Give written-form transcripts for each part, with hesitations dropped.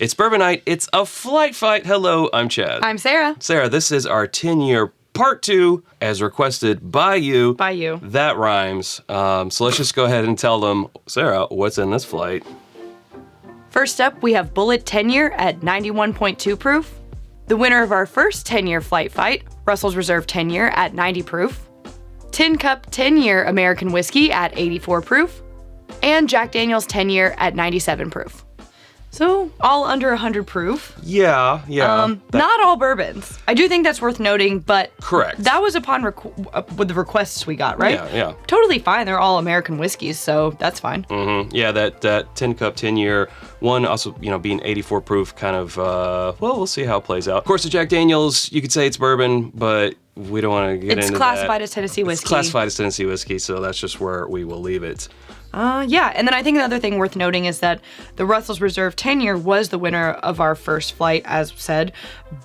It's Bourbon Night. It's a flight fight. Hello, I'm Chad. I'm Sarah. Sarah, this is our 10-year part 2 as requested by you. By you. That rhymes. So let's just go ahead and tell them, Sarah, what's in this flight? First up, we have Bulleit 10-year at 91.2 proof. The winner of our first 10-year flight fight, Russell's Reserve 10-year at 90 proof. Tin Cup 10-year American Whiskey at 84 proof. And Jack Daniel's 10-year at 97 proof. So, all under 100 proof. Yeah. Not all bourbons. I do think that's worth noting, but correct. That was upon with the requests we got, right? Yeah. Totally fine. They're all American whiskeys, so that's fine. Mm-hmm. Yeah, that Tin Cup 10-year one also, being 84 proof kind of, we'll see how it plays out. Of course, the Jack Daniel's, you could say it's bourbon, but we don't want to get into that. It's classified as Tennessee whiskey. It's classified as Tennessee whiskey, so that's just where we will leave it. Yeah, and then I think another thing worth noting is that the Russell's Reserve 10-year was the winner of our first flight, as said,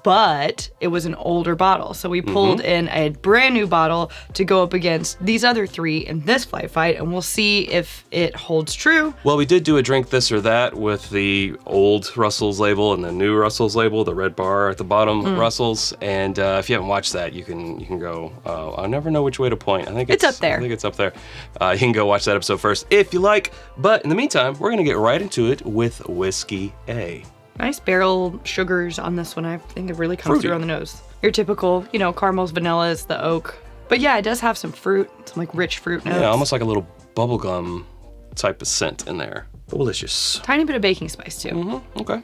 but it was an older bottle. So we pulled in a brand new bottle to go up against these other three in this flight fight, and we'll see if it holds true. Well, we did do a drink this or that with the old Russell's label and the new Russell's label, the red bar at the bottom, Russell's. And if you haven't watched that, you can go. I never know which way to point. I think it's up there. I think it's up there. You can go watch that episode first if you like. But in the meantime, we're gonna get right into it with Whiskey A. Nice barrel sugars on this one. I think it really comes Fruity. through on the nose. Your typical, caramels, vanillas, the oak. But yeah, it does have some fruit, some like rich fruit notes. Yeah, almost like a little bubblegum type of scent in there. Delicious. Tiny bit of baking spice too. Okay.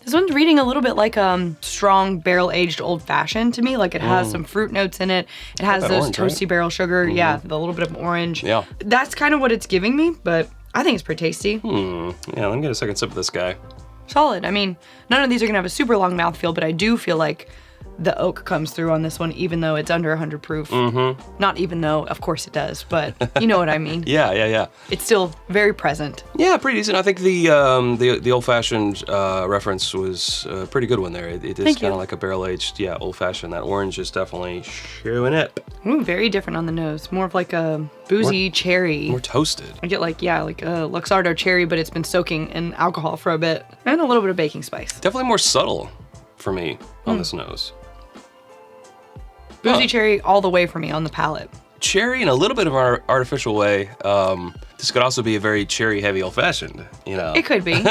This one's reading a little bit like strong barrel-aged old-fashioned to me. Like it has some fruit notes in it. It has those orange, toasty right? barrel sugar. Yeah, the little bit of orange. Yeah. That's kind of what it's giving me, but I think it's pretty tasty. Yeah, let me get a second sip of this guy. Solid. I mean, none of these are gonna have a super long mouthfeel, but I do feel like the oak comes through on this one, even though it's under 100 proof. Not even though, of course it does, but you know what I mean. Yeah. It's still very present. Yeah, pretty decent. I think the old-fashioned reference was a pretty good one there. It is kind of like a barrel-aged, old-fashioned. That orange is definitely showing up. Ooh, very different on the nose. More of like a boozy cherry. More toasted. I get like a Luxardo cherry, but it's been soaking in alcohol for a bit. And a little bit of baking spice. Definitely more subtle for me on this nose. Boozy cherry all the way for me on the palate. Cherry in a little bit of an artificial way. This could also be a very cherry-heavy old-fashioned, It could be.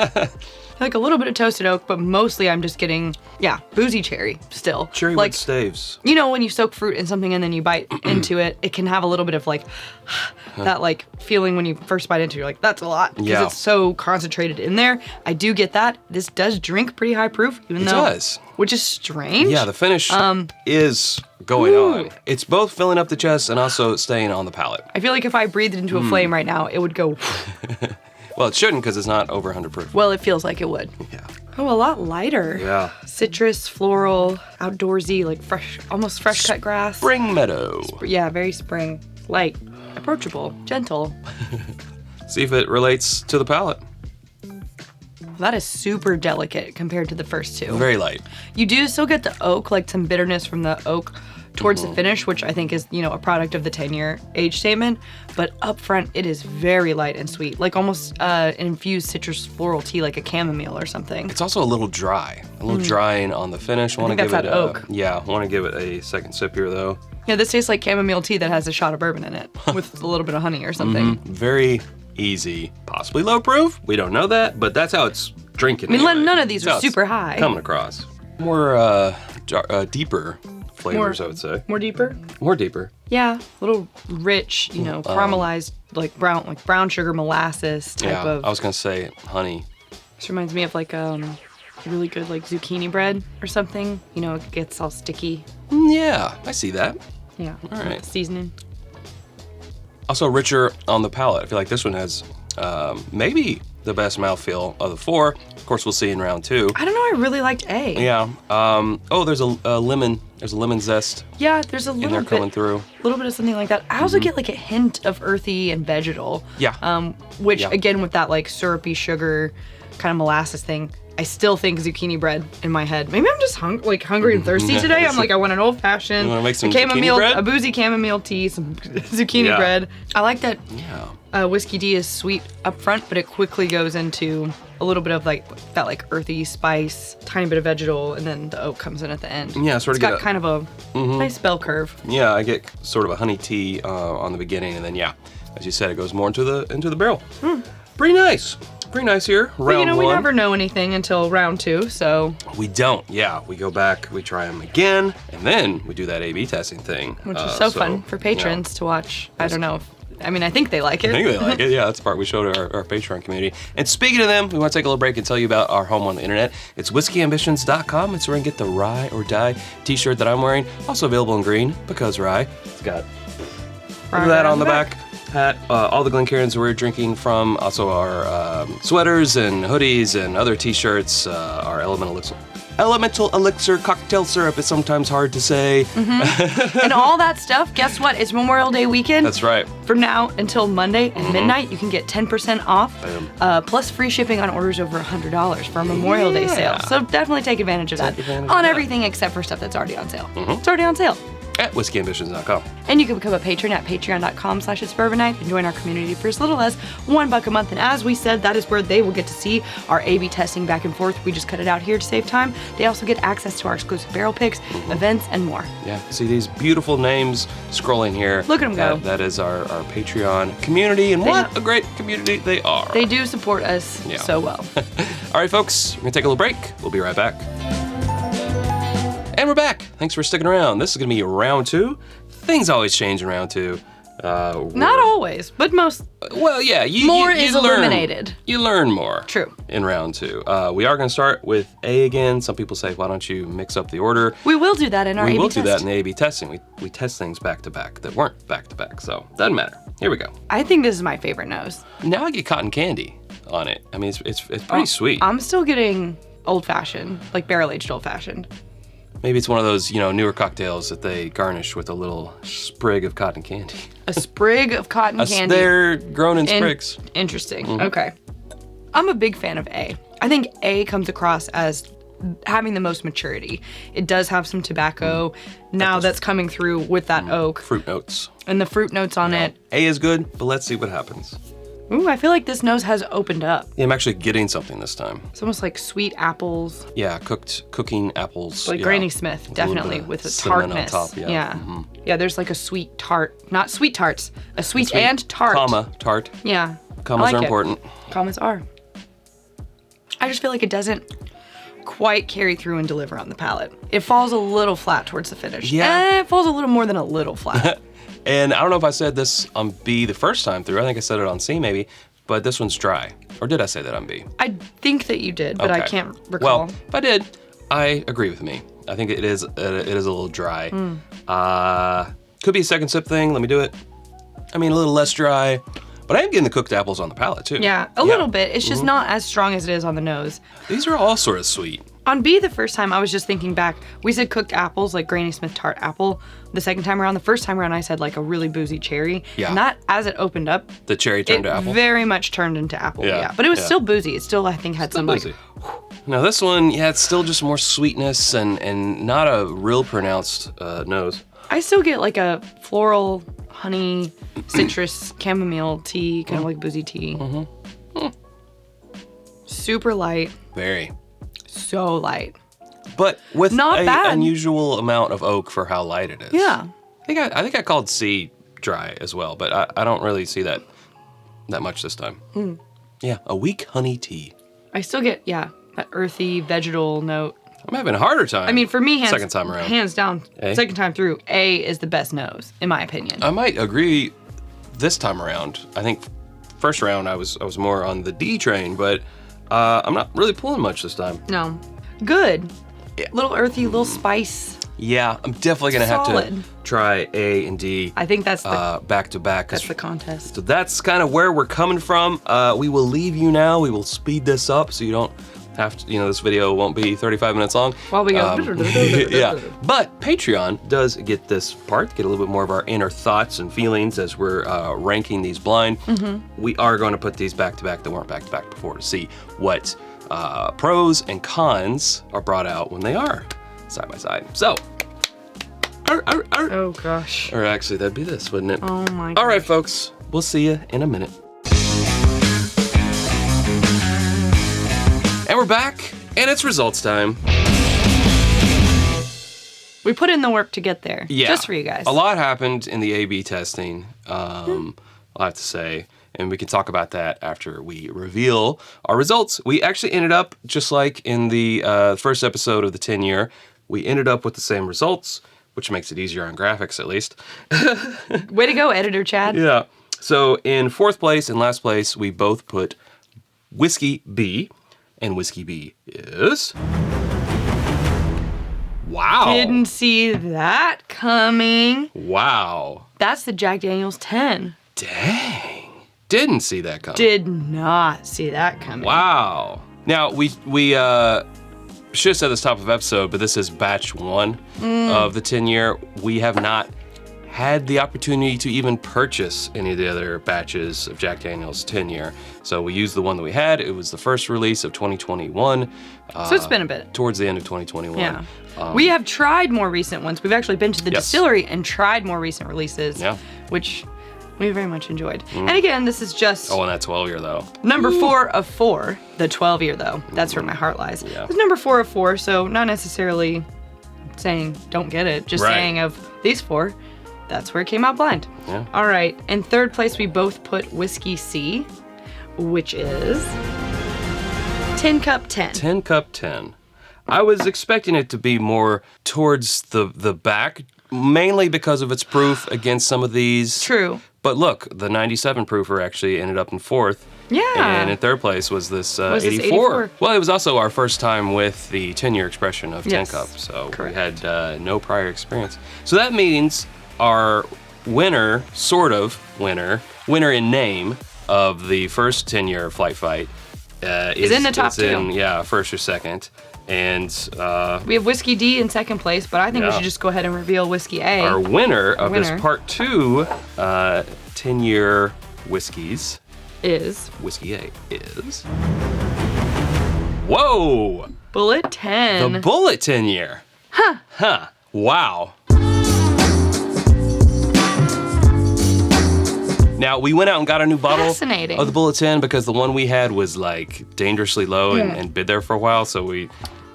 Like a little bit of toasted oak, but mostly I'm just getting, boozy cherry still. Cherry like, with staves. When you soak fruit in something and then you bite into it, it can have a little bit of like that like feeling when you first bite into it. You're like, that's a lot. Because it's so concentrated in there. I do get that. This does drink pretty high proof, even though. It does. Which is strange. Yeah, the finish is going on. It's both filling up the chest and also staying on the palate. I feel like if I breathed into a flame right now, it would go. Well, it shouldn't because it's not over 100 proof. Well, it feels like it would. Yeah. Oh, a lot lighter. Yeah. Citrus, floral, outdoorsy, like fresh, almost fresh cut grass. Spring meadow. Yeah, very spring. Light, approachable, gentle. See if it relates to the palate. That is super delicate compared to the first two. Very light. You do still get the oak, like some bitterness from the oak towards the finish, which I think is, a product of the 10-year age statement. But up front, it is very light and sweet, like almost an infused citrus floral tea, like a chamomile or something. It's also a little dry, drying on the finish. I think that's that oak. Yeah, I want to give it a second sip here, though. Yeah, this tastes like chamomile tea that has a shot of bourbon in it with a little bit of honey or something. Very easy, possibly low proof. We don't know that, but that's how it's drinking. I mean, anyway. none of these That's are how super it's high. Coming across. More deeper flavors, I would say. More deeper? More deeper. Yeah, a little rich, caramelized, like brown sugar molasses type of. I was gonna say honey. This reminds me of like really good like zucchini bread or something. It gets all sticky. Yeah, I see that. Yeah. All right. Seasoning. Also richer on the palate. I feel like this one has maybe the best mouthfeel of the four. Of course, we'll see in round 2. I don't know. I really liked A. Yeah. There's a lemon. There's a lemon zest. Yeah, there's a in little there bit. coming through. A little bit of something like that. I also get like a hint of earthy and vegetal. Yeah. Which again with that like syrupy sugar kind of molasses thing. I still think zucchini bread in my head. Maybe I'm just hungry and thirsty today. I'm like, I want an old fashioned. You want to make some chamomile, zucchini bread? a boozy chamomile tea, some zucchini bread. I like that. Yeah. Whiskey D is sweet up front, but it quickly goes into a little bit of like that like earthy spice, tiny bit of vegetal, and then the oak comes in at the end. Yeah, sort of it's got kind of a nice bell curve. Yeah, I get sort of a honey tea on the beginning, and then yeah, as you said, it goes more into the barrel. Pretty nice. Pretty nice here. Round But, we one. never know anything until round 2, so. We don't. Yeah, we go back, we try them again, and then we do that A/B testing thing, Which is so fun for patrons to watch. I don't know if. I think they like it. I think they like it. Yeah, that's the part we show to our Patreon community. And speaking of them, we want to take a little break and tell you about our home on the internet. It's whiskyambitions.com. It's where you can get the Rye or Die t-shirt that I'm wearing. Also available in green because Rye. It's got that on the back. Hat. All the Glencairns we're drinking from. Also our sweaters and hoodies and other t-shirts. Our Elemental Elixir cocktail syrup is sometimes hard to say. And all that stuff, guess what? It's Memorial Day weekend. That's right. From now until Monday at midnight, you can get 10% off, plus free shipping on orders over $100 for a Memorial Day sale. So definitely take advantage of that. On everything except for stuff that's already on sale. It's already on sale. At whiskyambitions.com. And you can become a patron at patreon.com/itsbourbonnight and join our community for as little as $1 a month. And as we said, that is where they will get to see our A/B testing back and forth. We just cut it out here to save time. They also get access to our exclusive barrel picks, events, and more. Yeah, see these beautiful names scrolling here. Look at them go. That is our Patreon community, and what a great community they are. They do support us so well. All right, folks, we're going to take a little break. We'll be right back. And we're back. Thanks for sticking around. This is going to be round 2. Things always change in round 2. Not always, but most. Well, yeah. More you is learn, eliminated. You learn more. True. In round 2. We are going to start with A again. Some people say, why don't you mix up the order? We will do that in our A/B test. We will do that in the A/B testing. We test things back to back that weren't back to back, so doesn't matter. Here we go. I think this is my favorite nose. Now I get cotton candy on it. I mean, it's pretty sweet. I'm still getting old fashioned, like barrel aged old fashioned. Maybe it's one of those, newer cocktails that they garnish with a little sprig of cotton candy. A sprig of cotton candy. They're grown in sprigs. Interesting. Okay. I'm a big fan of A. I think A comes across as having the most maturity. It does have some tobacco now that's coming through with that oak. Fruit notes. And the fruit notes on it. A is good, but let's see what happens. Ooh, I feel like this nose has opened up. Yeah, I'm actually getting something this time. It's almost like sweet apples. Yeah, cooking apples. Like Granny Smith, definitely, with a tartness. On top, Yeah, there's like a sweet tart. Not sweet tarts. A sweet and tart. Tart. Yeah. Commas are important. Commas are. I just feel like it doesn't quite carry through and deliver on the palate. It falls a little flat towards the finish. Yeah. It falls a little more than a little flat. And I don't know if I said this on B the first time through. I think I said it on C maybe, but this one's dry. Or did I say that on B? I think that you did, but I can't recall. Well, if I did, I agree with me. I think it is a little dry. Could be a second sip thing. Let me do it. I mean, a little less dry, but I am getting the cooked apples on the palate too. Yeah, a little bit. It's just not as strong as it is on the nose. These are all sort of sweet. On B the first time, I was just thinking back. We said cooked apples, like Granny Smith tart apple. The second time around, the first time around, I said like a really boozy cherry. Yeah. And that, as it opened up, the cherry turned to apple. Very much turned into apple. Yeah. But it was still boozy. It still, I think, had some boozy. Now this one, it's still just more sweetness and not a real pronounced nose. I still get like a floral, honey, citrus, chamomile tea, kind of like boozy tea. Super light. Very. So light. But with not bad. Unusual amount of oak for how light it is. Yeah. I think I called C dry as well, but I don't really see that much this time. Yeah, a weak honey tea. I still get, that earthy vegetal note. I'm having a harder time. I mean, for me, second time around, hands down, A? Second time through, A is the best nose, in my opinion. I might agree this time around. I think first round I was more on the D train, but I'm not really pulling much this time. No. Good. Little earthy, little spice. Yeah, I'm definitely going to have to try A and D. I think that's the back to back. That's the contest. So that's kind of where we're coming from. We will leave you now. We will speed this up so you don't have to, this video won't be 35 minutes long. While we go. Yeah. But Patreon does get this part, get a little bit more of our inner thoughts and feelings as we're ranking these blind. We are going to put these back to back that weren't back to back before to see what pros and cons are brought out when they are side by side. So, oh gosh. Or actually, that'd be this, wouldn't it? Oh my gosh. All right, folks. We'll see you in a minute. back, and it's results time. We put in the work to get there. Yeah. Just for you guys. A lot happened in the A/B testing, I'll have to say, and we can talk about that after we reveal our results. We actually ended up, just like in the first episode of the 10-year, we ended up with the same results, which makes it easier on graphics, at least. Way to go, editor Chad. Yeah. So in fourth place and last place, we both put Whiskey B, and Whiskey B is... Wow. Didn't see that coming. Wow. That's the Jack Daniel's 10. Dang. Didn't see that coming. Did not see that coming. Wow. Now, we should have said this top of episode, but this is batch 1 of the 10-year. We have not had the opportunity to even purchase any of the other batches of Jack Daniel's 10-year. So we used the one that we had. It was the first release of 2021. So it's been a bit. Towards the end of 2021. Yeah. We have tried more recent ones. We've actually been to the Yes. distillery and tried more recent releases, which we very much enjoyed. And again, this is just Oh, and that 12-year, though. number 4 of 4. The 12-year, though. That's where my heart lies. Yeah. It's number 4 of 4, so not necessarily saying don't get it, just Right. saying of these 4, that's where it came out blind. Yeah. All right, in third place, we both put Whiskey C, which is 10 Cup 10. 10 Cup 10. I was expecting it to be more towards the back, mainly because of its proof against some of these. True. But look, the 97 proofer actually ended up in fourth. Yeah. And in third place was this 84. Well, it was also our first time with the 10-year expression of 10 Yes, Cup, so correct. we had no prior experience. So that means our winner, sort of winner in name of the first 10-year flight fight is in the top two. First or second. And We have Whiskey D in second place, but I think we should just go ahead and reveal Whiskey A. our winner of winner. this part 2 10-year whiskeys, is Whiskey A is... Whoa! Bulleit 10. The Bulleit 10-year. Huh. Wow. Now, we went out and got a new bottle Fascinating. of the Bulleit 10 because the one we had was like dangerously low and been there for a while. So we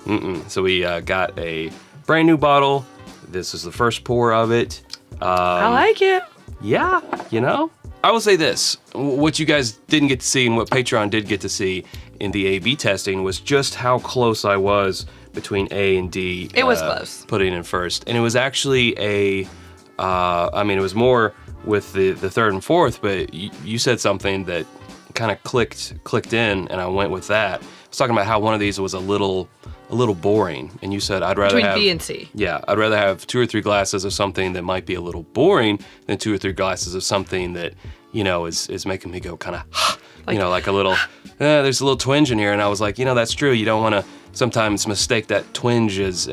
got a brand new bottle. This is the first pour of it. I like it. Yeah, you know? I will say this, what you guys didn't get to see and what Patreon did get to see in the A/B testing was just how close I was between A and D. It was close. Putting in first. And it was actually it was more with the third and fourth, but you said something that kind of clicked in, and I went with that. I was talking about how one of these was a little boring, and you said I'd rather Between have B and C. Yeah, I'd rather have 2 or 3 glasses of something that might be a little boring than 2 or 3 glasses of something that, you know, is making me go kind of, like a little, there's a little twinge in here. And I was like, that's true. You don't want to sometimes mistake that twinge as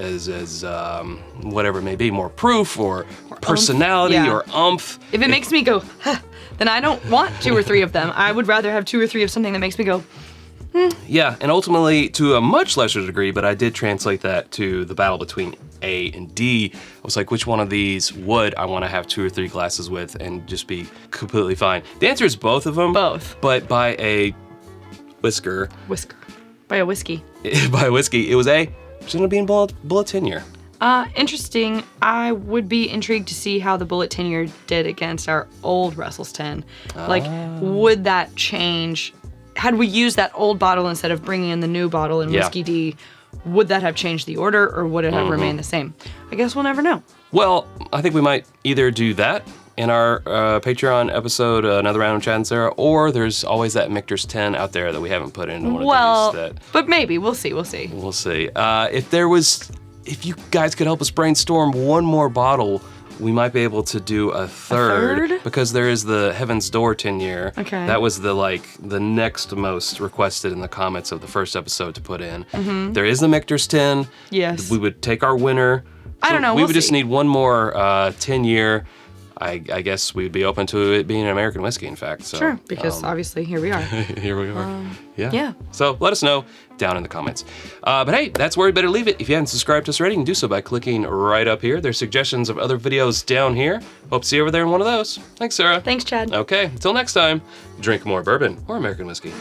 whatever it may be, more proof or personality or umph. If it makes me go, huh, then I don't want 2 or 3 of them. I would rather have 2 or 3 of something that makes me go, Yeah, and ultimately, to a much lesser degree, but I did translate that to the battle between A and D. I was like, which one of these would I want to have 2 or 3 glasses with and just be completely fine? The answer is both of them. Both. But by a whisker. By a whiskey. By a whiskey, it was A. It's going to be in Bulleit 10-year. Interesting. I would be intrigued to see how the Bulleit 10-year did against our old Russell's 10. Like, would that change? Had we used that old bottle instead of bringing in the new bottle in Whiskey D, would that have changed the order or would it have remained the same? I guess we'll never know. Well, I think we might either do that in our Patreon episode, Another Round of Chad and Sarah, or there's always that Michter's 10 out there that we haven't put into one of these. But maybe. We'll see. We'll see. If you guys could help us brainstorm one more bottle, we might be able to do a third? Because there is the Heaven's Door 10-year. Okay. That was the next most requested in the comments of the first episode to put in. Mm-hmm. There is the Michter's 10. Yes. We would take our winner. I don't know. We We'll would just see. need one more 10-year. I guess we'd be open to it being an American whiskey, in fact. So, Sure, because obviously here we are. here we are. Yeah. So let us know down in the comments. But hey, that's where we better leave it. If you haven't subscribed to us already, you can do so by clicking right up here. There's suggestions of other videos down here. Hope to see you over there in one of those. Thanks, Sarah. Thanks, Chad. Okay, until next time, drink more bourbon or American whiskey.